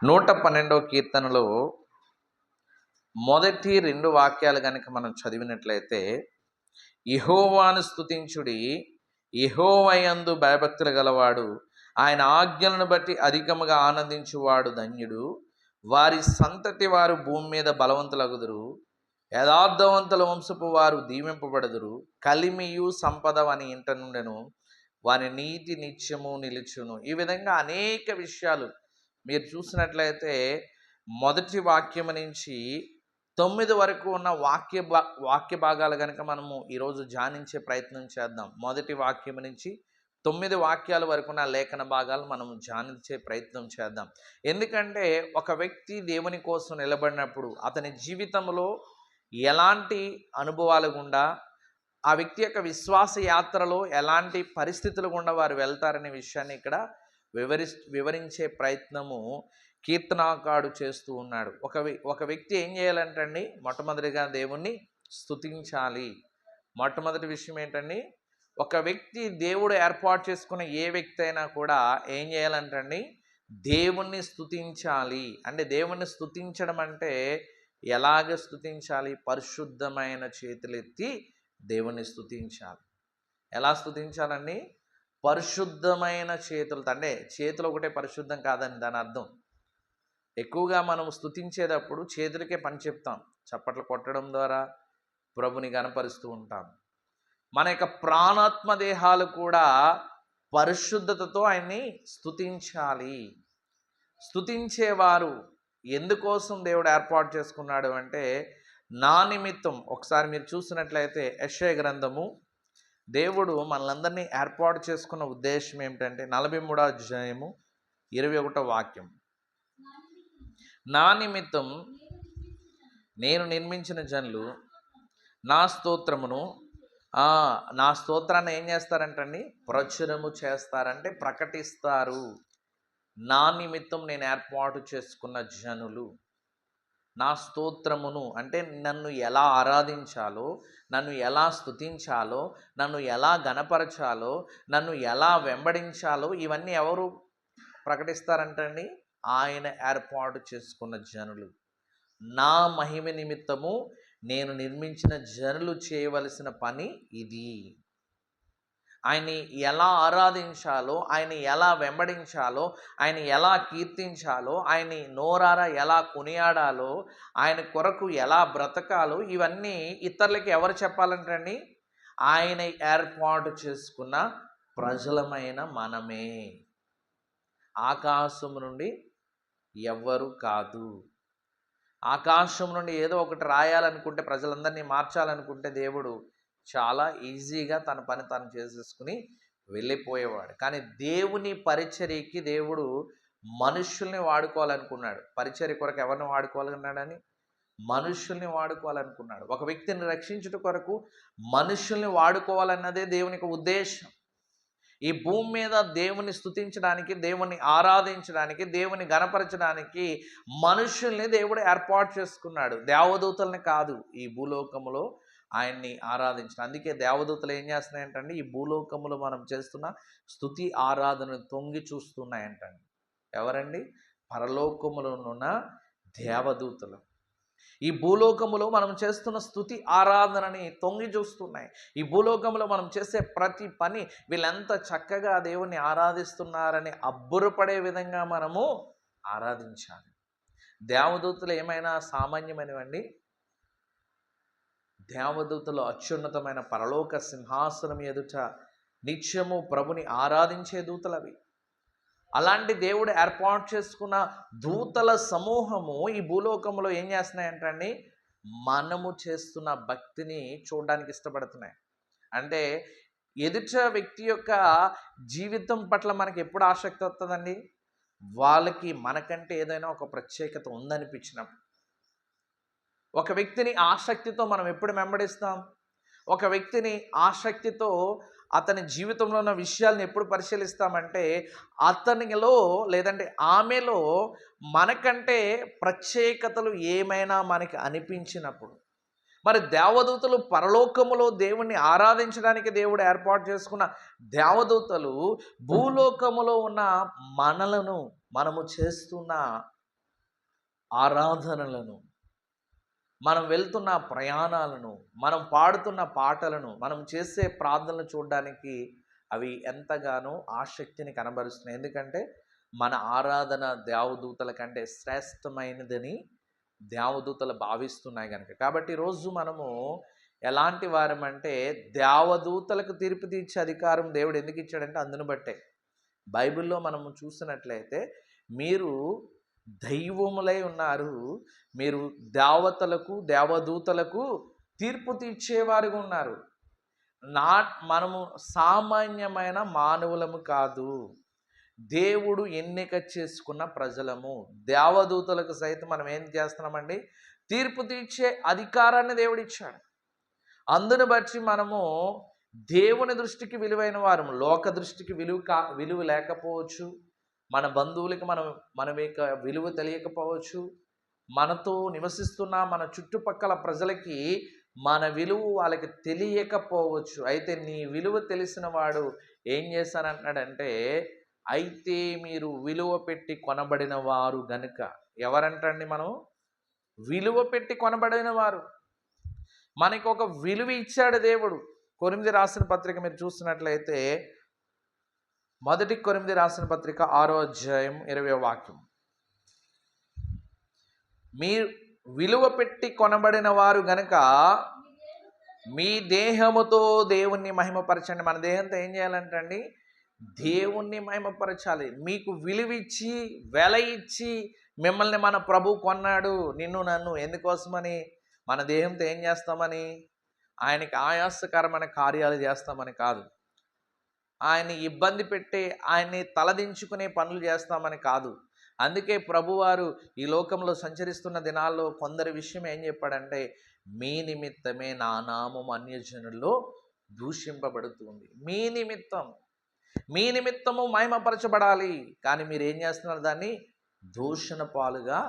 112వ కీర్తనలో మొదటి 2 వాక్యాలు గనుక మనం చదివినట్లయితే, యెహోవాను స్తుతించుడి, యెహోవాయందు భయభక్తులు గలవాడు ఆయన ఆజ్ఞలను బట్టి అధికముగా ఆనందించువాడు ధన్యుడు. వారి సంతతి వారు భూమి మీద బలవంతులగుదురు. యథార్థవంతుల వంశపు వారు దీవింపబడుదురు. కలిమియు సంపద వాని ఇంట నుండెను, వాని నీతి నిత్యము నిలుచును. ఈ విధంగా అనేక విషయాలు మీరు చూసినట్లయితే మొదటి వాక్యం నుంచి 9 వరకు ఉన్న వాక్య భాగాలు కనుక మనము ఈరోజు ధ్యానించే ప్రయత్నం చేద్దాం. మొదటి వాక్యం నుంచి 9 వాక్యాల వరకు ఉన్న లేఖన భాగాలు మనము ధ్యానించే ప్రయత్నం చేద్దాం. ఎందుకంటే ఒక వ్యక్తి దేవుని కోసం నిలబడినప్పుడు అతని జీవితంలో ఎలాంటి అనుభవాలు గుండా, ఆ వ్యక్తి యొక్క విశ్వాస యాత్రలో ఎలాంటి పరిస్థితులు గుండా వారు వెళ్తారనే విషయాన్ని ఇక్కడ వివరించే ప్రయత్నము కీర్తనాకారుడు చేస్తూ ఉన్నాడు. ఒక వ్యక్తి ఏం చేయాలంటండి? మొట్టమొదటిగా దేవుణ్ణి స్తుతించాలి. మొట్టమొదటి విషయం ఏంటండి? ఒక వ్యక్తి దేవుడు ఏర్పాటు చేసుకున్న ఏ వ్యక్తి అయినా కూడా ఏం చేయాలంటండి? దేవుణ్ణి స్తుతించాలి. అంటే దేవుణ్ణి స్తుతించడం అంటే ఎలాగ స్తుతించాలి? పరిశుద్ధమైన చేతులెత్తి దేవుణ్ణి స్తుతించాలి. ఎలా స్తుతించాలండి? పరిశుద్ధమైన చేతులతో. అంటే చేతులు ఒకటే పరిశుద్ధం కాదని దాని అర్థం. ఎక్కువగా మనం స్తుతించేటప్పుడు చేతులకే పని చెప్తాం. చప్పట్లు కొట్టడం ద్వారా ప్రభుని గణపరుస్తూ ఉంటాం. మన యొక్క ప్రాణాత్మ దేహాలు కూడా పరిశుద్ధతతో ఆయన్ని స్తుతించాలి. స్తుతించేవారు ఎందుకోసం దేవుడు ఏర్పాటు చేసుకున్నాడు అంటే నా నిమిత్తం. ఒకసారి మీరు చూసినట్లయితే యెషయా గ్రంథము, దేవుడు మనలందరినీ ఏర్పాటు చేసుకున్న ఉద్దేశం ఏమిటంటే 43వ అధ్యాయము 21వ వాక్యం, నా నిమిత్తం నేను నిర్మించిన జనులు నా స్తోత్రమును నా స్తోత్రాన్ని ఏం చేస్తారంటండి? ప్రచురము చేస్తారంటే ప్రకటిస్తారు. నా నిమిత్తం నేను ఏర్పాటు చేసుకున్న జనులు నా స్తోత్రమును అంటే నన్ను ఎలా ఆరాధించాలో, నన్ను ఎలా స్తుతించాలో, నన్ను ఎలా గణపరచాలో, నన్ను ఎలా వెంబడించాలో ఇవన్నీ ఎవరు ప్రకటిస్తారంటండి? ఆయన ఏర్పాటు చేసుకున్న జనులు. నా మహిమ నిమిత్తము నేను నిర్మించిన జనులు చేయవలసిన పని ఇది. ఆయన్ని ఎలా ఆరాధించాలో, ఆయన ఎలా వెంబడించాలో, ఆయన ఎలా కీర్తించాలో, ఆయన్ని నోరారా ఎలా కొనియాడాలో, ఆయన కొరకు ఎలా బ్రతకాలో ఇవన్నీ ఇతరులకి ఎవరు చెప్పాలంటండి? ఆయన ఏర్పాటు చేసుకున్న ప్రజలమైన మనమే. ఆకాశం నుండి ఎవ్వరు కాదు. ఆకాశం నుండి ఏదో ఒకటి రాయాలనుకుంటే, ప్రజలందరినీ మార్చాలనుకుంటే దేవుడు చాలా ఈజీగా తన పని తాను చేసేసుకుని వెళ్ళిపోయేవాడు. కానీ దేవుని పరిచర్యకి దేవుడు మనుషుల్ని వాడుకోవాలనుకున్నాడు. పరిచర్య కొరకు ఎవరిని వాడుకోవాలన్నాడని? మనుషుల్ని వాడుకోవాలనుకున్నాడు. ఒక వ్యక్తిని రక్షించుట కొరకు మనుషుల్ని వాడుకోవాలన్నదే దేవునికి ఉద్దేశం. ఈ భూమి మీద దేవుని స్తుతించడానికి, దేవుని ఆరాధించడానికి, దేవుని గణపరచడానికి మనుషుల్ని దేవుడు ఏర్పాటు చేసుకున్నాడు. దేవదూతల్ని కాదు. ఈ భూలోకములో ఆయన్ని ఆరాధించడం. అందుకే దేవదూతలు ఏం చేస్తున్నాయంటండి? ఈ భూలోకములో మనం చేస్తున్న స్తుతి ఆరాధనను తొంగి చూస్తున్నాయంటండి. ఎవరండి? పరలోకములో ఉన్న దేవదూతలు ఈ భూలోకములో మనం చేస్తున్న స్తుతి ఆరాధనని తొంగి చూస్తున్నాయి. ఈ భూలోకంలో మనం చేసే ప్రతి పని వీళ్ళెంత చక్కగా దేవుణ్ణి ఆరాధిస్తున్నారని అబ్బురపడే విధంగా మనము ఆరాధించాలి. దేవదూతలు ఏమైనా సామాన్యమైనవండి? దేవదూతలు అత్యున్నతమైన పరలోక సింహాసనం ఎదుట నిత్యము ప్రభుని ఆరాధించే దూతలవి. అలాంటి దేవుడు ఏర్పాటు చేసుకున్న దూతల సమూహము ఈ భూలోకంలో ఏం చేస్తున్నాయంటండి? మనము చేస్తున్న భక్తిని చూడడానికి ఇష్టపడుతున్నాయి. అంటే ఎదుట వ్యక్తి యొక్క జీవితం పట్ల మనకి ఎప్పుడు ఆసక్తి వస్తుందండి? వాళ్ళకి మనకంటే ఏదైనా ఒక ప్రత్యేకత ఉందనిపించినప్పుడు. ఒక వ్యక్తిని ఆసక్తితో మనం ఎప్పుడు వెంబడిస్తాం? ఒక వ్యక్తిని ఆసక్తితో అతని జీవితంలో ఉన్న విషయాలను ఎప్పుడు పరిశీలిస్తామంటే అతనిలో లేదంటే ఆమెలో మనకంటే ప్రత్యేకతలు ఏమైనా మనకి అనిపించినప్పుడు. మరి దేవదూతలు పరలోకములో దేవుణ్ణి ఆరాధించడానికి దేవుడు ఏర్పాటు చేసుకున్న దేవదూతలు భూలోకములో ఉన్న మనలను మనము చేస్తున్న ఆరాధనలను, మనం వెళ్తున్న ప్రయాణాలను, మనం పాడుతున్న పాటలను, మనం చేసే ప్రార్థనలు చూడడానికి అవి ఎంతగానో ఆసక్తిని కనబరుస్తున్నాయి. ఎందుకంటే మన ఆరాధన దేవదూతల కంటే శ్రేష్టమైనదని దేవదూతలు భావిస్తున్నాయి కనుక. కాబట్టి ఈరోజు మనము ఎలాంటి వారమంటే, దేవదూతలకు తీర్పు తీర్చే అధికారం దేవుడు ఎందుకు ఇచ్చాడంటే అందును బట్టే. బైబిల్లో మనము చూసినట్లయితే, మీరు దైవములై ఉన్నారు, మీరు దేవతలకు దేవదూతలకు తీర్పు తీర్చేవారుగా ఉన్నారు. మనము సామాన్యమైన మానవులము కాదు, దేవుడు ఎన్నిక చేసుకున్న ప్రజలము. దేవదూతలకు సైతం మనం ఏం చేస్తున్నామండి, తీర్పు తీర్చే అధికారాన్ని దేవుడిచ్చాడు. అందును బట్టి మనము దేవుని దృష్టికి విలువైన వారము. లోక దృష్టికి విలువ లేకపోవచ్చు, మన బంధువులకి మనం యొక్క విలువ తెలియకపోవచ్చు, మనతో నివసిస్తున్న మన చుట్టుపక్కల ప్రజలకి మన విలువ వాళ్ళకి తెలియకపోవచ్చు. అయితే నీ విలువ తెలిసిన వాడు ఏం చేశానంటున్నాడంటే, అయితే మీరు విలువ పెట్టి కొనబడిన వారు గనుక. ఎవరంటండి మనం? విలువ పెట్టి కొనబడిన వారు. మనకి ఒక విలువ ఇచ్చాడు దేవుడు. కొరింథీ రాసిన పత్రిక మీరు చూసినట్లయితే, మొదటి కొరింథీ రాసిన పత్రిక 6వ అధ్యాయం 20వ వాక్యం. మీరు విలువ పెట్టి కొనబడిన వారు గనక మీ దేహముతో దేవుణ్ణి మహిమపరచండి. మన దేహంతో ఏం చేయాలంటండి? దేవుణ్ణి మహిమపరచాలి. మీకు విలువిచ్చి వెల ఇచ్చి మిమ్మల్ని మన ప్రభు కొన్నాడు, నిన్ను నన్ను. ఎందుకోసమని? మన దేహంతో ఏం చేస్తామని? ఆయనకి ఆయాసకరమైన కార్యాలు చేస్తామని కాదు, ఆయన్ని ఇబ్బంది పెట్టే, ఆయన్ని తలదించుకునే పనులు చేస్తామని కాదు. అందుకే ప్రభువారు ఈ లోకంలో సంచరిస్తున్న దినాల్లో కొందరి విషయం ఏం చెప్పాడంటే, మీ నిమిత్తమే నా నామం అన్యజనుల్లో దూషింపబడుతుంది. మీ నిమిత్తము మహిమపరచబడాలి, కానీ మీరు ఏం చేస్తున్నారు? దాన్ని దూషణ పాలుగా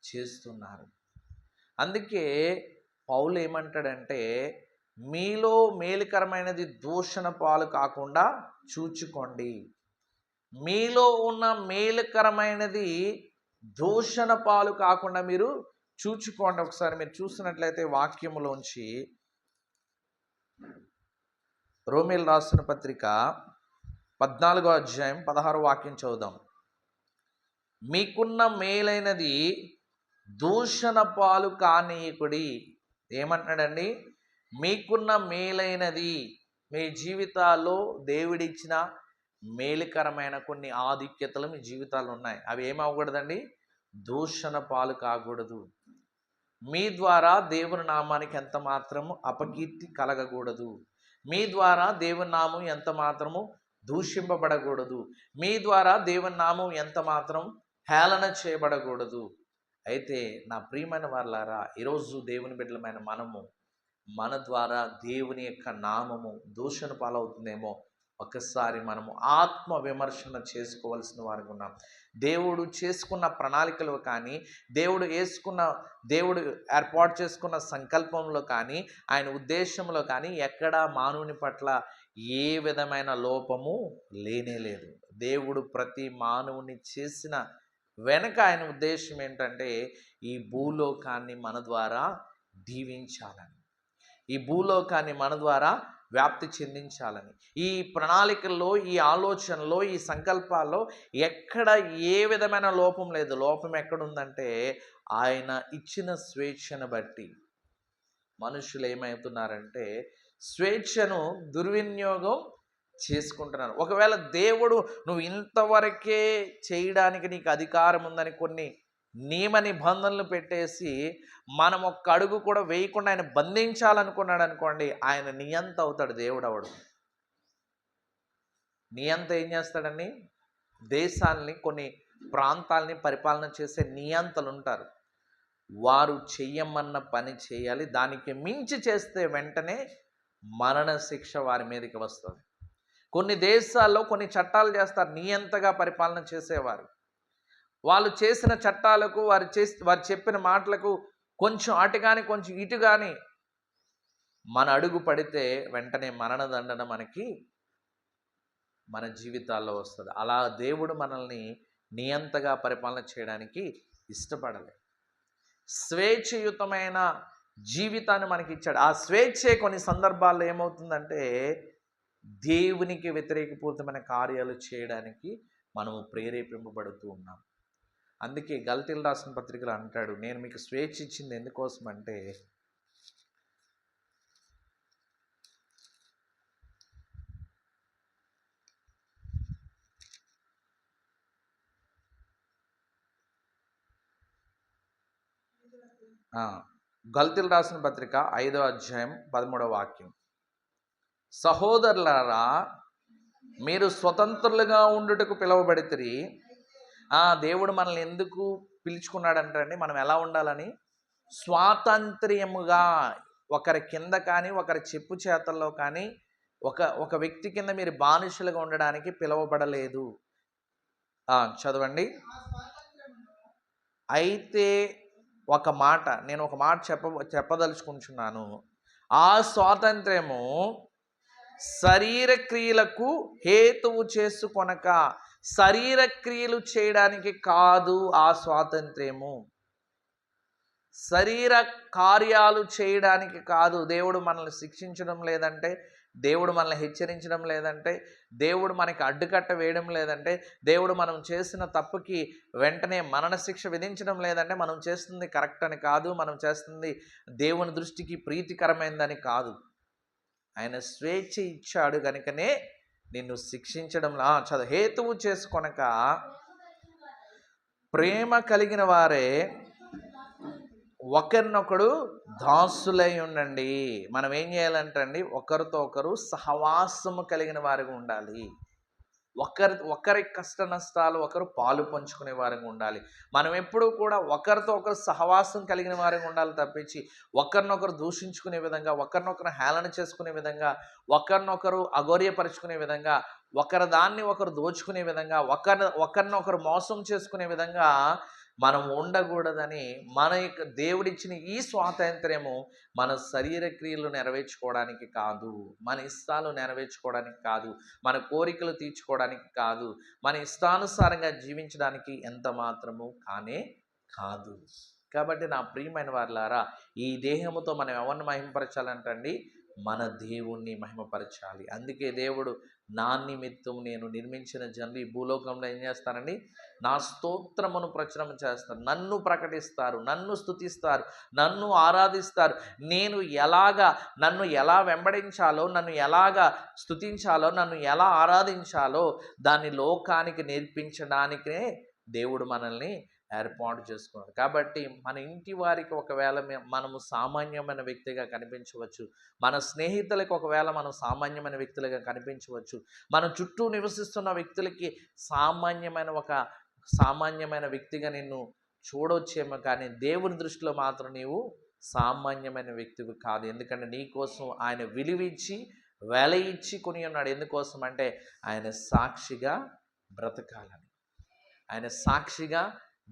చేస్తున్నారు. అందుకే పౌలు ఏమంటాడంటే, మీలో మేలుకరమైనది దూషణ పాలు కాకుండా చూచుకోండి. మీలో ఉన్న మేలుకరమైనది దూషణ పాలు కాకుండా మీరు చూచుకోండి. ఒకసారి మీరు చూసినట్లయితే వాక్యములోంచి రోమీయులకు రాసిన పత్రిక 14వ అధ్యాయం 16వ వాక్యం చదువుదాం. మీకున్న మేలైనది దూషణ పాలు కానీయకుడి. ఏమంటున్నాడండి? మీకున్న మేలైనది, మీ జీవితాల్లో దేవుడిచ్చిన మేలుకరమైన కొన్ని ఆధిక్యతలు మీ జీవితాల్లో ఉన్నాయి. అవి ఏమవ్వకూడదండి? దూషణ పాలు కాకూడదు. మీ ద్వారా దేవుని నామానికి ఎంత మాత్రము అపకీర్తి కలగకూడదు. మీ ద్వారా దేవుని నామం ఎంత మాత్రము దూషింపబడకూడదు. మీ ద్వారా దేవుని నామం ఎంత మాత్రం హేళన చేయబడకూడదు. అయితే నా ప్రియమైన వారలారా, ఈరోజు దేవుని బిడ్డలమైన మనము, మన ద్వారా దేవుని యొక్క నామము దూషణ పాలవుతుందేమో ఒకసారి మనము ఆత్మ విమర్శన చేసుకోవాల్సిన వారికి ఉన్నాం. దేవుడు చేసుకున్న ప్రణాళికలో కానీ, దేవుడు ఏర్పాటు చేసుకున్న సంకల్పంలో కానీ, ఆయన ఉద్దేశంలో కానీ ఎక్కడా మానవుని పట్ల ఏ విధమైన లోపము లేనేలేదు. దేవుడు ప్రతి మానవుని చేసిన వెనక ఆయన ఉద్దేశం ఏంటంటే, ఈ భూలోకాన్ని మన ద్వారా దీవించాలని, ఈ భూలోకాన్ని మన ద్వారా వ్యాప్తి చెందించాలని. ఈ ప్రణాళికల్లో, ఈ ఆలోచనలో, ఈ సంకల్పాల్లో ఎక్కడ ఏ విధమైన లోపం లేదు. లోపం ఎక్కడుందంటే, ఆయన ఇచ్చిన స్వేచ్ఛను బట్టి మనుషులు ఏమవుతున్నారంటే స్వేచ్ఛను దుర్వినియోగం చేసుకుంటున్నారు. ఒకవేళ దేవుడు నువ్వు ఇంతవరకే చేయడానికి నీకు అధికారం ఉందని కొన్ని నియమ నిబంధనలు పెట్టేసి మనం ఒక్క అడుగు కూడా వేయకుండా ఆయన బంధించాలనుకున్నాడు అనుకోండి, ఆయన నియంత అవుతాడు. దేవుడు అవడు. నియంత ఏం చేస్తాడని? దేశాలని, కొన్ని ప్రాంతాలని పరిపాలన చేసే నియంతలు ఉంటారు. వారు చెయ్యమన్న పని చేయాలి, దానికి మించి చేస్తే వెంటనే మరణ శిక్ష వారి మీదకి వస్తుంది. కొన్ని దేశాల్లో కొన్ని చట్టాలు చేస్తారు నియంతగా పరిపాలన చేసేవారు. వాళ్ళు చేసిన చట్టాలకు, వారు చెప్పిన మాటలకు కొంచెం అటు కానీ కొంచెం ఇటు కానీ మన అడుగు పడితే వెంటనే మరణదండన మనకి మన జీవితాల్లో వస్తుంది. అలా దేవుడు మనల్ని నియంతగా పరిపాలన చేయడానికి ఇష్టపడలే. స్వేచ్ఛయుతమైన జీవితాన్ని మనకి ఇచ్చాడు. ఆ స్వేచ్ఛే కొన్ని సందర్భాల్లో ఏమవుతుందంటే దేవునికి వ్యతిరేకపూరితమైన కార్యాలు చేయడానికి మనము ప్రేరేపింపబడుతూ ఉన్నాం. అందుకే గలతీయులకు రాసిన పత్రికలో అంటాడు, నేను మీకు స్వేచ్ఛ ఇచ్చింది ఎందుకోసం అంటే గలతీయులకు రాసిన పత్రిక 5వ అధ్యాయం 13వ వాక్యం, సహోదరులారా మీరు స్వతంత్రులుగా ఉండుటకు పిలువబడితిరి. దేవుడు మనల్ని ఎందుకు పిలుచుకున్నాడంటే మనం ఎలా ఉండాలని, స్వాతంత్ర్యముగా, ఒకరి కింద కానీ ఒకరి చెప్పు చేతల్లో కానీ ఒక వ్యక్తి కింద మీరు బానిసలుగా ఉండడానికి పిలువబడలేదు. చదవండి. అయితే నేను ఒక మాట చెప్పదలుచుకుంటున్నాను. ఆ స్వాతంత్ర్యము శరీర క్రియలకు హేతువు చేసుకొనక, శరీర క్రియలు చేయడానికి కాదు. ఆ స్వాతంత్ర్యము శరీర కార్యాలు చేయడానికి కాదు. దేవుడు మనల్ని శిక్షించడం లేదంటే, దేవుడు మనల్ని హెచ్చరించడం లేదంటే, దేవుడు మనకి అడ్డుకట్ట వేయడం లేదంటే, దేవుడు మనం చేసిన తప్పుకి వెంటనే మరణ శిక్ష విధించడం లేదంటే మనం చేస్తుంది కరెక్ట్ అని కాదు, మనం చేస్తుంది దేవుని దృష్టికి ప్రీతికరమైందని కాదు. ఆయన స్వేచ్ఛ ఇచ్చాడు కనుకనే నిన్ను శిక్షించడంలా హేతువు చేసుకొనక ప్రేమ కలిగిన వారే ఒకరినొకడు దాసులై ఉండండి. మనం ఏం చేయాలంటే ఒకరితో ఒకరు సహవాసము కలిగిన వారిగా ఉండాలి. ఒకరి కష్ట నష్టాలు ఒకరు పాలు పంచుకునే వారిగా ఉండాలి. మనం ఎప్పుడూ కూడా ఒకరితో ఒకరు సహవాసం కలిగిన వారిగా ఉండాలి తప్పించి ఒకరినొకరు దూషించుకునే విధంగా, ఒకరినొకరు హేళన చేసుకునే విధంగా, ఒకరినొకరు అగౌర్యపరుచుకునే విధంగా, ఒకరి దాన్ని ఒకరు దోచుకునే విధంగా, ఒకరినొకరు మోసం చేసుకునే విధంగా మనం ఉండకూడదని, మన యొక్క దేవుడిచ్చిన ఈ స్వాతంత్ర్యము మన శరీర క్రియలు నెరవేర్చుకోవడానికి కాదు, మన ఇష్టాలు నెరవేర్చుకోవడానికి కాదు, మన కోరికలు తీర్చుకోవడానికి కాదు, మన ఇష్టానుసారంగా జీవించడానికి ఎంత మాత్రము కానే కాదు. కాబట్టి నా ప్రియమైన వారులారా, ఈ దేహముతో మనం ఎవరిని మహిమపరచాలంటండి? మన దేవుణ్ణి మహిమపరచాలి. అందుకే దేవుడు నా నిమిత్తం నేను నిర్మించిన జనులు ఈ భూలోకంలో ఏం చేస్తారండి? నా స్తోత్రమును ప్రచురం చేస్తారు, నన్ను ప్రకటిస్తారు, నన్ను స్తుతిస్తారు, నన్ను ఆరాధిస్తారు. నన్ను ఎలా వెంబడించాలో, నన్ను ఎలాగా స్తుతించాలో, నన్ను ఎలా ఆరాధించాలో దాన్ని లోకానికి నేర్పించడానికే దేవుడు మనల్ని ఏర్పాటు చేసుకున్నాడు. కాబట్టి మన ఇంటి వారికి ఒకవేళ మనము సామాన్యమైన వ్యక్తిగా కనిపించవచ్చు, మన స్నేహితులకు ఒకవేళ మనం సామాన్యమైన వ్యక్తులుగా కనిపించవచ్చు, మన చుట్టూ నివసిస్తున్న వ్యక్తులకి సామాన్యమైన వ్యక్తిగా నిన్ను చూడొచ్చేమో, కానీ దేవుని దృష్టిలో మాత్రం నీవు సామాన్యమైన వ్యక్తివి కాదు. ఎందుకంటే నీ కోసం ఆయన విలువిచ్చి వెల ఇచ్చి కొని ఉన్నాడు. ఎందుకోసం అంటే ఆయన సాక్షిగా బ్రతకాలని, ఆయన సాక్షిగా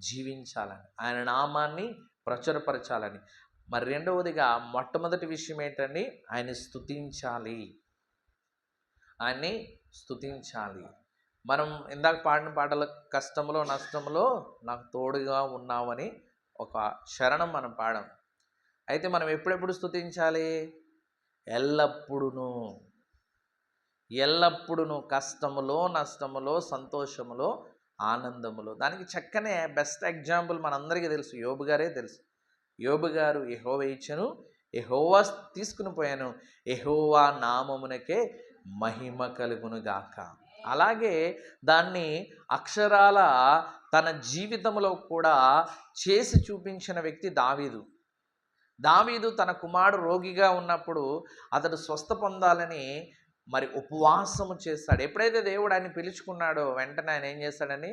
జీవించాలని, ఆయన నామాన్ని ప్రచురపరచాలని. మరి రెండవదిగా మొట్టమొదటి విషయం ఏంటండి? ఆయన్ని స్తుతించాలి. మనం ఇందాక పాడిన పాటల కష్టంలో నష్టంలో నాకు తోడుగా ఉన్నావని ఒక శరణం మనం పాడాం. అయితే మనం ఎప్పుడెప్పుడు స్తుతించాలి? ఎల్లప్పుడూ కష్టములో నష్టములో సంతోషములో ఆనందములో. దానికి చక్కనే బెస్ట్ ఎగ్జాంపుల్ మనందరికీ తెలుసు, యోబు గారే తెలుసు. యోబు గారు యెహోవా ఇచ్చెను, యెహోవా తీసుకుని పోయాను, యెహోవా నామమునకే మహిమ కలుగును గాక. అలాగే దాన్ని అక్షరాల తన జీవితంలో కూడా చేసి చూపించిన వ్యక్తి దావీదు తన కుమారుడు రోగిగా ఉన్నప్పుడు అతడు స్వస్థ పొందాలని మరి ఉపవాసము చేస్తాడు. ఎప్పుడైతే దేవుడు ఆయన పిలుచుకున్నాడో వెంటనే ఆయన ఏం చేస్తాడని?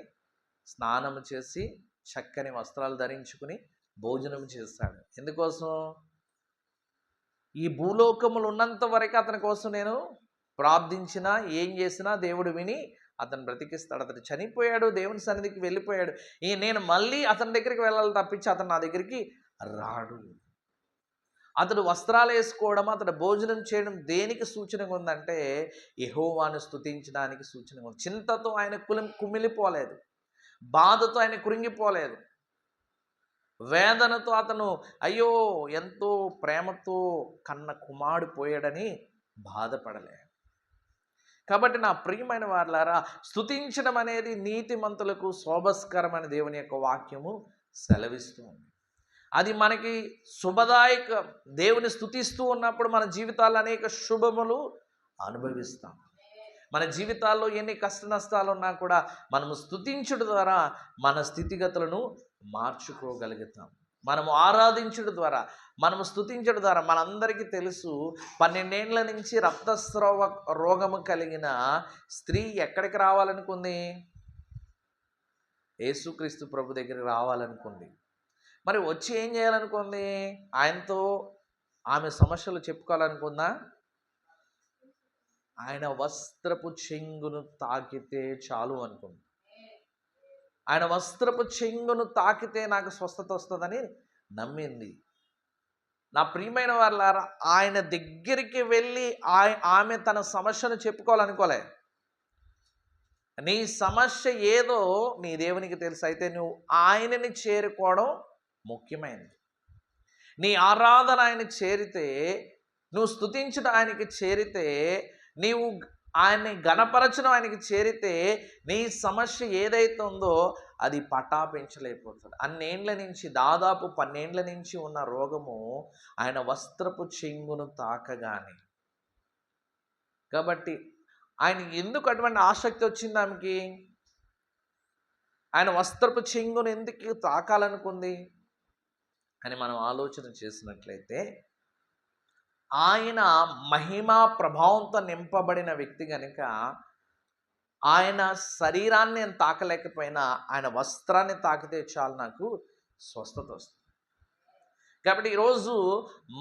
స్నానము చేసి చక్కని వస్త్రాలు ధరించుకుని భోజనం చేస్తాడు. ఎందుకోసం? ఈ భూలోకములు ఉన్నంత వరకు అతని కోసం నేను ప్రార్థించినా ఏం చేసినా దేవుడు విని అతను బ్రతికిస్తాడు. అతను చనిపోయాడు, దేవుని సన్నిధికి వెళ్ళిపోయాడు, నేను మళ్ళీ అతని దగ్గరికి వెళ్ళాలి తప్పించి అతను నా దగ్గరికి రాడు. అతడు వస్త్రాలు వేసుకోవడం, అతడు భోజనం చేయడం దేనికి సూచనగా ఉందంటే యెహోవాను స్తుతించడానికి సూచనగా ఉంది. చింతతో ఆయన కుమిలిపోలేదు, బాధతో ఆయన కృంగిపోలేదు. వేదనతో అతను అయ్యో ఎంతో ప్రేమతో కన్న కుమారుడు పోయాడని బాధపడలే. కాబట్టి నా ప్రియమైన వారలారా, స్తుతించడం అనేది నీతిమంతులకు శోభస్కరమైన దేవుని యొక్క వాక్యము సెలవిస్తుంది. అది మనకి శుభదాయకం. దేవుని స్తుతిస్తూ ఉన్నప్పుడు మన జీవితాల్లో అనేక శుభములు అనుభవిస్తాం. మన జీవితాల్లో ఎన్ని కష్ట నష్టాలు ఉన్నా కూడా మనము స్తుతించుట ద్వారా మన స్థితిగతులను మార్చుకోగలుగుతాం. మనము ఆరాధించుట ద్వారా, మనము స్తుతించడం ద్వారా, మనందరికీ తెలుసు 12 ఏళ్ల నుంచి రక్తస్రావ రోగము కలిగిన స్త్రీ ఎక్కడికి రావాలనుకుంది? యేసుక్రీస్తు ప్రభు దగ్గరికి రావాలనుకుంది. మరి వచ్చి ఏం చేయాలనుకుంది? ఆయనతో ఆమె సమస్యలు చెప్పుకోవాలనుకుందా? ఆయన వస్త్రపు చెంగును తాకితే చాలు అనుకుంది. ఆయన వస్త్రపు చెంగును తాకితే నాకు స్వస్థత వస్తుందని నమ్మింది. నా ప్రియమైన వారలారా, ఆయన దగ్గరికి వెళ్ళి ఆమె తన సమస్యను చెప్పుకోవాలనుకోలే. నీ సమస్య ఏదో నీ దేవునికి తెలుసు. అయితే నువ్వు ఆయనని చేరుకోవడం ముఖ్యమైనది. నీ ఆరాధన ఆయన చేరితే, నువ్వు స్తుతించడం ఆయనకి చేరితే, నీవు ఆయన్ని గణపరచడం ఆయనకి చేరితే, నీ సమస్య ఏదైతే ఉందో అది పటాపించలేకపోతుంది. అన్నేండ్ల నుంచి, దాదాపు 12 ఏళ్ల నుంచి ఉన్న రోగము ఆయన వస్త్రపు చెంగును తాకగానే. కాబట్టి ఆయన ఎందుకు అటువంటి ఆసక్తి వచ్చింది ఆమెకి? ఆయన వస్త్రపు చెంగును ఎందుకు తాకాలనుకుంది అని మనం ఆలోచన చేసినట్లయితే, ఆయన మహిమా ప్రభావంతో నింపబడిన వ్యక్తి కనుక ఆయన శరీరాన్ని నేను తాకలేకపోయినా ఆయన వస్త్రాన్ని తాకితే చాలు నాకు స్వస్థత వస్తుంది. కాబట్టి ఈరోజు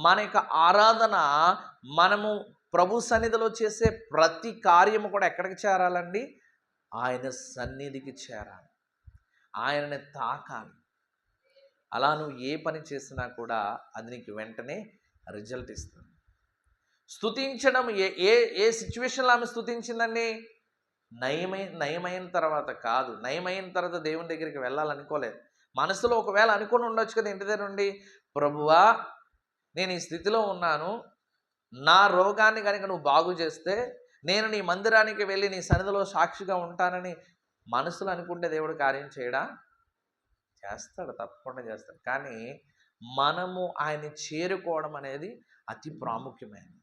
మన యొక్క ఆరాధన, మనము ప్రభు సన్నిధిలో చేసే ప్రతి కార్యము కూడా ఎక్కడికి చేరాలండి? ఆయన సన్నిధికి చేరాలి, ఆయనని తాకాలి. అలా నువ్వు ఏ పని చేసినా కూడా అది నీకు వెంటనే రిజల్ట్ ఇస్తుంది. స్తుతించడం ఏ సిచ్యువేషన్లో ఆమె స్తుతించిందండి? నయమైన తర్వాత కాదు. నయమైన తర్వాత దేవుని దగ్గరికి వెళ్ళాలనుకోలేదు. మనసులో ఒకవేళ అనుకుని ఉండొచ్చు కదా, ఇంటి దగ్గర నుండి, ప్రభువా నేను ఈ స్థితిలో ఉన్నాను, నా రోగాన్ని కనుక నువ్వు బాగు చేస్తే నేను నీ మందిరానికి వెళ్ళి నీ సన్నిధిలో సాక్షిగా ఉంటానని మనసులో అనుకుంటే దేవుడు కార్యం చేయడా? చేస్తాడు, తప్పకుండా చేస్తాడు. కానీ మనము ఆయన్ని చేరుకోవడం అనేది అతి ప్రాముఖ్యమైనది.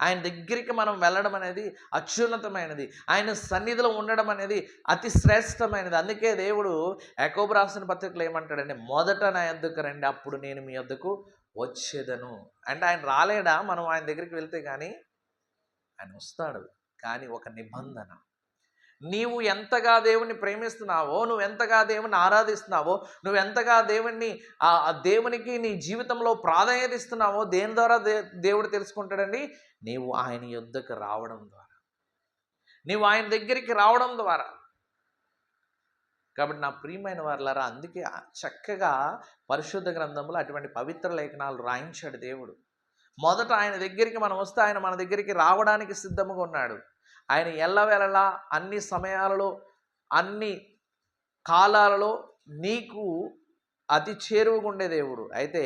ఆయన దగ్గరికి మనం వెళ్ళడం అనేది అత్యున్నతమైనది. ఆయన సన్నిధిలో ఉండడం అనేది అతి శ్రేష్టమైనది. అందుకే దేవుడు యాకోబు రాసిన పత్రికలో ఏమంటాడంటే, మొదట నా యొద్దకు రండి, అప్పుడు నేను మీ యొద్దకు వచ్చేదను. అంటే ఆయన రాలేడా మనం ఆయన దగ్గరికి వెళ్తే? కానీ ఆయన వస్తాడు, కానీ ఒక నిబంధన. నీవు ఎంతగా దేవుణ్ణి ప్రేమిస్తున్నావో, నువ్వు ఎంతగా దేవుణ్ణి ఆరాధిస్తున్నావో, నువ్వు ఎంతగా దేవునికి నీ జీవితంలో ప్రాధాన్యత ఇస్తున్నావో దేని ద్వారా దేవుడు తెలుసుకుంటాడండి? నీవు ఆయన యొద్దకు రావడం ద్వారా, నీవు ఆయన దగ్గరికి రావడం ద్వారా. కాబట్టి నా ప్రియమైన వారలారా, అందుకే చక్కగా పరిశుద్ధ గ్రంథంలో అటువంటి పవిత్ర లేఖనాలు రాయించాడు దేవుడు. మొదట ఆయన దగ్గరికి మనం వస్తే ఆయన మన దగ్గరికి రావడానికి సిద్ధంగా ఉన్నాడు. ఆయన ఎల్లవేళలా అన్ని సమయాలలో, అన్ని కాలాలలో నీకు అతి చేరువగా ఉండే దేవుడు. అయితే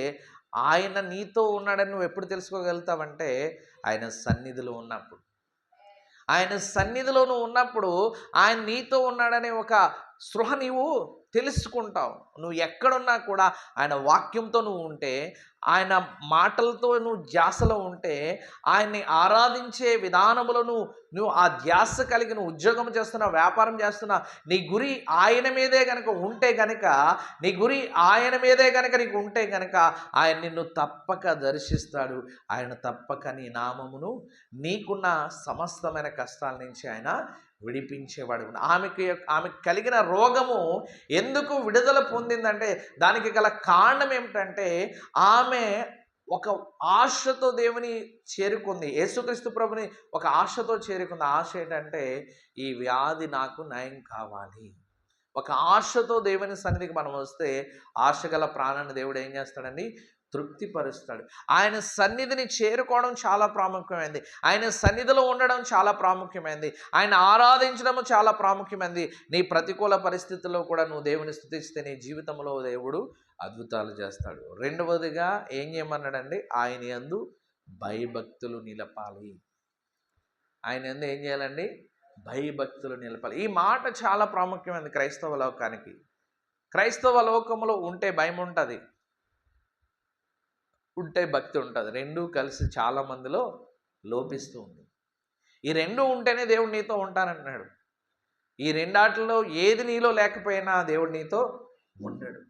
ఆయన నీతో ఉన్నాడని నువ్వు ఎప్పుడు తెలుసుకోగలుగుతావంటే ఆయన సన్నిధిలో ఉన్నప్పుడు. ఆయన సన్నిధిలో నువ్వు ఉన్నప్పుడు ఆయన నీతో ఉన్నాడనే ఒక స్పృహ నీవు తెలుసుకుంటావు. నువ్వు ఎక్కడున్నా కూడా ఆయన వాక్యంతో నువ్వు ఉంటే, ఆయన మాటలతో నువ్వు ధ్యాసలో ఉంటే, ఆయన్ని ఆరాధించే విధానములో నువ్వు ఆ ధ్యాస కలిగి నువ్వు ఉద్యోగం చేస్తున్నా, వ్యాపారం చేస్తున్నా, నీ గురి ఆయన మీదే కనుక ఉంటే గనక, నీ గురి ఆయన మీదే కనుక నీకు ఉంటే గనక ఆయన నిన్ను తప్పక దర్శిస్తాడు. ఆయన తప్పక నీ నామమును, నీకున్న సమస్తమైన కష్టాల నుంచి ఆయన విడిపించేవాడు. ఆమె కలిగిన రోగము ఎందుకు విడుదల పొందిందంటే దానికి గల కారణం ఏమిటంటే, ఆమె ఒక ఆశతో దేవుని చేరుకుంది. యేసుక్రీస్తు ప్రభుని ఒక ఆశతో చేరుకుంది. ఆశ ఏంటంటే, ఈ వ్యాధి నాకు నయం కావాలి. ఒక ఆశతో దేవుని సన్నిధికి మనం వస్తే, ఆశ గల ప్రాణాన్ని దేవుడు ఏం చేస్తాడండి? తృప్తిపరుస్తాడు. ఆయన సన్నిధిని చేరుకోవడం చాలా ప్రాముఖ్యమైనది. ఆయన సన్నిధిలో ఉండడం చాలా ప్రాముఖ్యమైనది. ఆయన ఆరాధించడం చాలా ప్రాముఖ్యమైనది. నీ ప్రతికూల పరిస్థితుల్లో కూడా నువ్వు దేవుని స్తుతిస్తే నీ జీవితంలో దేవుడు అద్భుతాలు చేస్తాడు. రెండవదిగా ఏం చేయమన్నాడండి? ఆయన యందు భయభక్తులు నిలపాలి. ఆయన యందు ఏం చేయాలండి? భయభక్తులు నిలపాలి. ఈ మాట చాలా ప్రాముఖ్యమైనది క్రైస్తవ లోకానికి. క్రైస్తవ లోకంలో ఉంటే భయం ఉంటుంది, ఉంటే భక్తి ఉంటుంది. రెండూ కలిసి చాలా మందిలో లోపిస్తూ ఉంది. ఈ రెండు ఉంటేనే దేవుడు నీతో ఉంటానంటున్నాడు. ఈ రెండాటిలో ఏది నీలో లేకపోయినా దేవుడు నీతో ఉండడు.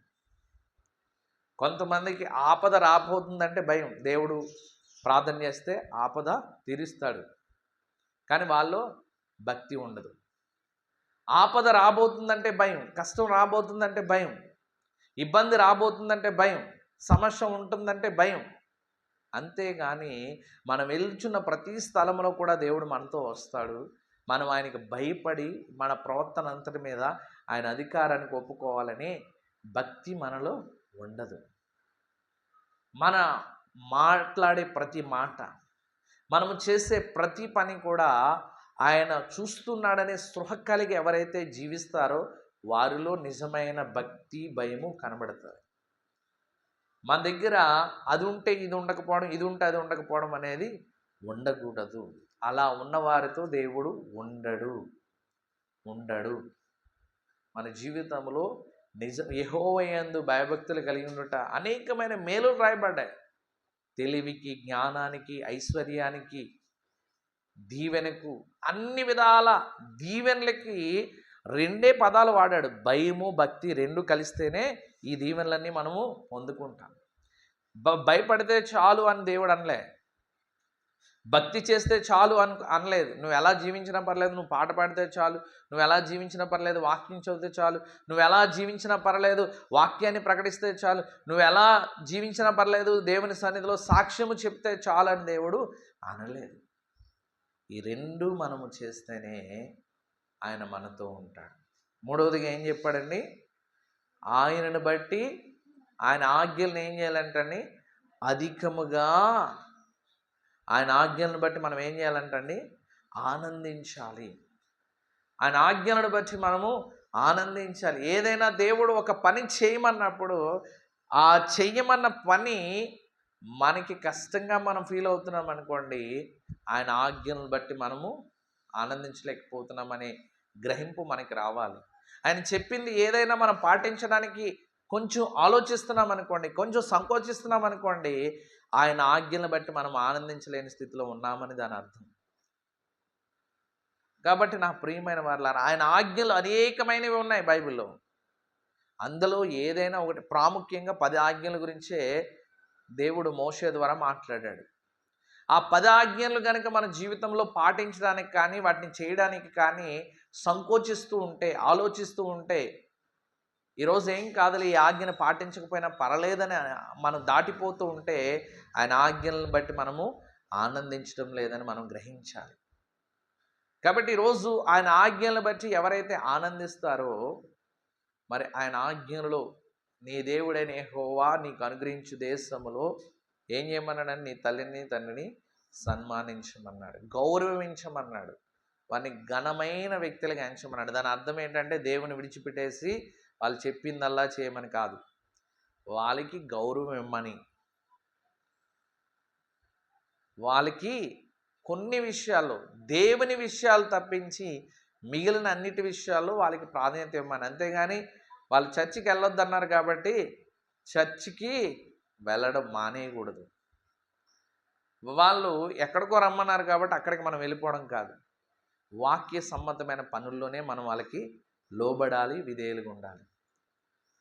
కొంతమందికి ఆపద రాబోతుందంటే భయం. దేవుడు ప్రార్థన చేస్తే ఆపద తీరుస్తాడు, కానీ వాళ్ళలో భక్తి ఉండదు. ఆపద రాబోతుందంటే భయం, కష్టం రాబోతుందంటే భయం, ఇబ్బంది రాబోతుందంటే భయం, సమస్య ఉంటుందంటే భయం. అంతేగాని మనం వెళ్తున్న ప్రతి స్థలంలో కూడా దేవుడు మనతో వస్తాడు. మనం ఆయనకి భయపడి మన ప్రవర్తన అంతటి మీద ఆయన అధికారానికి ఒప్పుకోవాలని భక్తి మనలో ఉండదు. మన మాట్లాడే ప్రతి మాట, మనము చేసే ప్రతి పని కూడా ఆయన చూస్తున్నాడనే స్పృహ కలిగి ఎవరైతే జీవిస్తారో వారిలో నిజమైన భక్తి భయము కనబడతారు. మన దగ్గర అది ఉంటే ఇది ఉండకపోవడం, ఇది ఉంటే అది ఉండకపోవడం అనేది ఉండకూడదు. అలా ఉన్నవారితో దేవుడు ఉండడు. మన జీవితంలో యెహోవా యందు భయభక్తులు కలిగి ఉండట అనేకమైన మేలులు రాయబడ్డాయి. తెలివికి, జ్ఞానానికి, ఐశ్వర్యానికి, దీవెనకు, అన్ని విధాల దీవెనలకి రెండే పదాలు వాడాడు. భయము భక్తి రెండు కలిస్తేనే ఈ దీవెనలన్నీ మనము పొందుకుంటాం. భయపడితే చాలు అని దేవుడు అనలే, భక్తి చేస్తే చాలు అనలేదు. నువ్వు ఎలా జీవించినా పర్లేదు, నువ్వు పాట పాడితే చాలు, నువ్వు ఎలా జీవించినా పర్లేదు, వాక్యం చదివితే చాలు, నువ్వు ఎలా జీవించినా పర్లేదు, వాక్యాన్ని ప్రకటిస్తే చాలు, నువ్వు ఎలా జీవించినా పర్లేదు, దేవుని సన్నిధిలో సాక్ష్యము చెప్తే చాలు అని దేవుడు అనలేదు. ఈ రెండు మనము చేస్తేనే ఆయన మనతో ఉంటాడు. మూడవదిగా ఏం చెప్పాడండి? ఆయనను బట్టి ఆయన ఆజ్ఞలను ఏం చేయాలంటండి? అధికముగా ఆయన ఆజ్ఞలను బట్టి మనం ఏం చేయాలంటండి? ఆనందించాలి. ఆయన ఆజ్ఞలను బట్టి మనము ఆనందించాలి. ఏదైనా దేవుడు ఒక పని చేయమన్నప్పుడు ఆ చెయ్యమన్న పని మనకి కష్టంగా మనం ఫీల్ అవుతున్నాం అనుకోండి, ఆయన ఆజ్ఞలను బట్టి మనము ఆనందించలేకపోతున్నామనే గ్రహింపు మనకి రావాలి. ఆయన చెప్పింది ఏదైనా మనం పాటించడానికి కొంచెం ఆలోచిస్తున్నాం అనుకోండి, కొంచెం సంకోచిస్తున్నాం అనుకోండి, ఆయన ఆజ్ఞలను బట్టి మనం ఆనందించలేని స్థితిలో ఉన్నామని దాని అర్థం. కాబట్టి నా ప్రియమైన వారలారా, ఆయన ఆజ్ఞలు అనేకమైనవి ఉన్నాయి బైబిల్లో. అందులో ఏదైనా ఒకటి, ప్రాముఖ్యంగా 10 ఆజ్ఞల గురించే దేవుడు మోషే ద్వారా మాట్లాడాడు. ఆ 10 ఆజ్ఞలు కనుక మన జీవితంలో పాటించడానికి కానీ, వాటిని చేయడానికి కానీ సంకోచిస్తూ ఉంటే, ఆలోచిస్తూ ఉంటే, ఈరోజు ఏం కాదులే, ఈ ఆజ్ఞను పాటించకపోయినా పర్లేదని మనం దాటిపోతూ ఉంటే ఆయన ఆజ్ఞలను బట్టి మనము ఆనందించడం లేదని మనం గ్రహించాలి. కాబట్టి ఈరోజు ఆయన ఆజ్ఞలను బట్టి ఎవరైతే ఆనందిస్తారో, మరి ఆయన ఆజ్ఞలలో నీ దేవుడైన యెహోవా నీకు అనుగ్రహించు దేశములో ఏం చేయమన్నాడని? నీ తల్లిని తండ్రిని సన్మానించమన్నాడు, గౌరవించమన్నాడు, వారిని ఘనమైన వ్యక్తులుగా ఎంచమన్నాడు. దాని అర్థం ఏంటంటే దేవుని విడిచిపెట్టేసి వాళ్ళు చెప్పిందల్లా చేయమని కాదు, వాళ్ళకి గౌరవం ఇమ్మని, వాళ్ళకి కొన్ని విషయాల్లో దేవుని విషయాలు తప్పించి మిగిలిన అన్నిటి విషయాల్లో వాళ్ళకి ప్రాధాన్యత ఇవ్వమని. అంతేగాని వాళ్ళు చర్చికి వెళ్ళొద్దన్నారు కాబట్టి చర్చికి వెళ్ళడం మానేయకూడదు. వాళ్ళు ఎక్కడికో రమ్మన్నారు కాబట్టి అక్కడికి మనం వెళ్ళిపోవడం కాదు. వాక్య సమ్మతమైన పనుల్లోనే మనం వాళ్ళకి లోబడాలి, విధేయులుగా ఉండాలి.